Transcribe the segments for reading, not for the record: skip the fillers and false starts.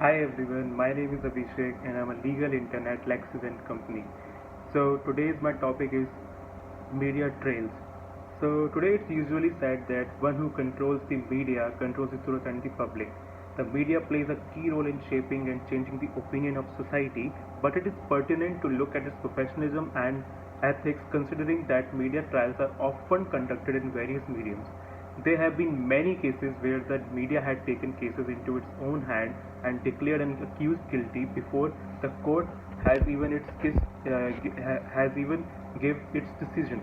Hi everyone, my name is Abhishek and I'm a legal intern at Lexis and Company. So today's my topic is media trails. So today it's usually said that one who controls the media controls the truth and the public. The media plays a key role in shaping and changing the opinion of society, but it is pertinent to look at its professionalism and ethics considering that media trials are often conducted in various mediums. There have been many cases where the media had taken cases into its own hand and declared an accused guilty before the court has even give its decision.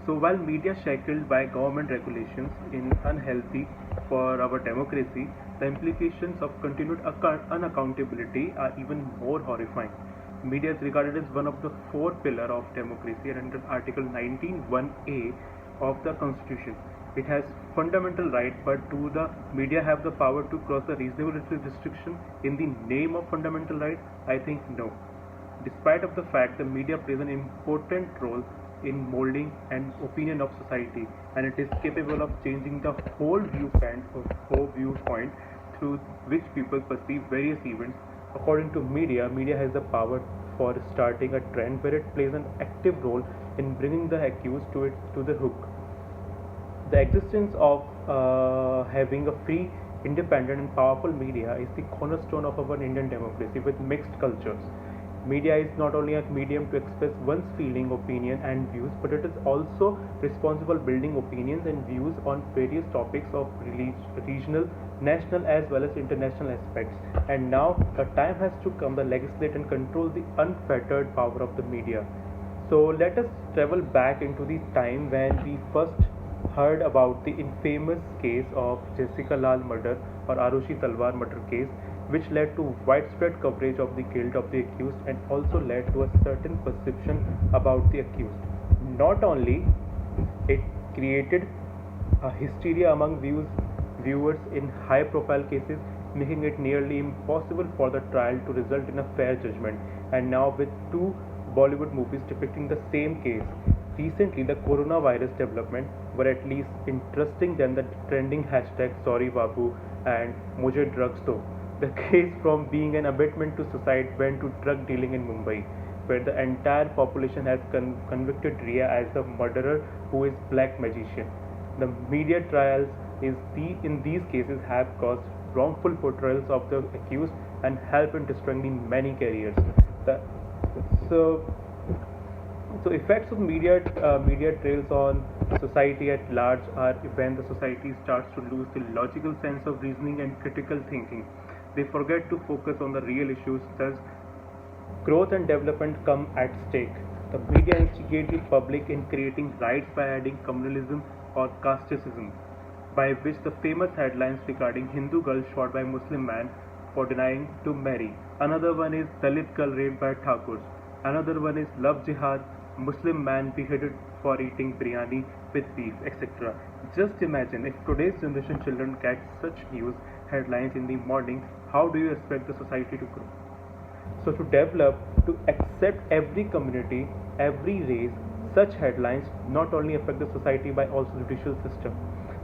So while media shackled by government regulations is unhealthy for our democracy, the implications of continued unaccountability are even more horrifying. Media is regarded as one of the four pillars of democracy and under Article 19(1)(a) of the Constitution. It has fundamental right, but do the media have the power to cross the reasonable restriction in the name of fundamental right? I think no. Despite of the fact the media plays an important role in molding an opinion of society, and it is capable of changing the whole viewpoint through which people perceive various events. According to media has the power for starting a trend where it plays an active role in bringing the accused to the hook. The existence of having a free, independent, and powerful media is the cornerstone of our Indian democracy with mixed cultures. Media is not only a medium to express one's feeling, opinion, and views, but it is also responsible building opinions and views on various topics of regional, national, as well as international aspects. And now the time has to come to legislate and control the unfettered power of the media. So let us travel back into the time when we first heard about the infamous case of Jessica Lal murder or Arushi Talwar murder case, which led to widespread coverage of the guilt of the accused and also led to a certain perception about the accused. Not only it created a hysteria among viewers in high profile cases, making it nearly impossible for the trial to result in a fair judgment. And now, with two Bollywood movies depicting the same case, recently the coronavirus development were at least interesting than the trending hashtag Sorry Babu and Mujhe Drugs Do. The case from being an abetment to suicide went to drug dealing in Mumbai, where the entire population has convicted Ria as the murderer who is black magician. The media trials in these cases have caused wrongful portrayals of the accused and helped in destroying many careers. The, so so effects of media trails on society at large are when the society starts to lose the logical sense of reasoning and critical thinking. They forget to focus on the real issues, thus growth and development come at stake. The media instigate the public in creating rights by adding communalism or casteism, by which the famous headlines regarding Hindu girl shot by Muslim man for denying to marry. Another one is Dalit girl raped by Thakurs. Another one is love jihad, Muslim man beheaded for eating biryani with beef, etc. Just imagine if today's generation children get such news headlines in the morning, how do you expect the society to grow? So to develop, to accept every community, every race, such headlines not only affect the society but also the judicial system.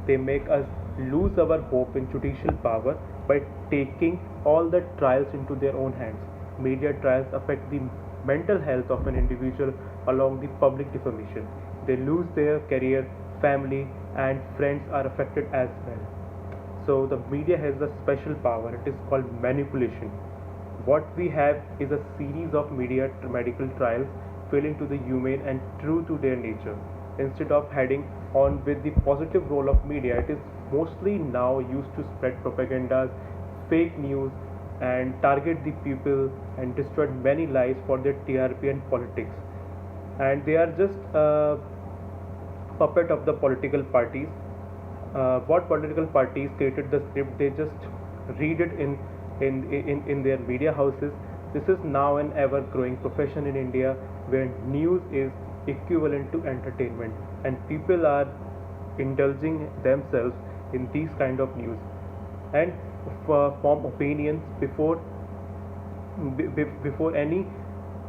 They make us lose our hope in judicial power by taking all the trials into their own hands. Media trials affect the mental health of an individual along the public defamation. They lose their career, family, and friends are affected as well. So the media has a special power. It is called manipulation. What we have is a series of media medical trials failing to the humane and true to their nature. Instead of heading on with the positive role of media, it is mostly now used to spread propagandas, fake news, and target the people and destroy many lives for their TRP and politics. And they are just a puppet of the political parties. What political parties created the script, they just read it in their media houses. This is now an ever growing profession in India where news is equivalent to entertainment and people are indulging themselves in these kind of news and form opinions before any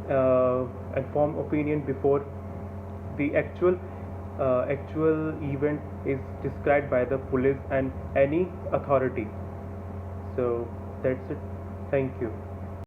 and form opinion before the actual event is described by the police and any authority. So that's it. Thank you.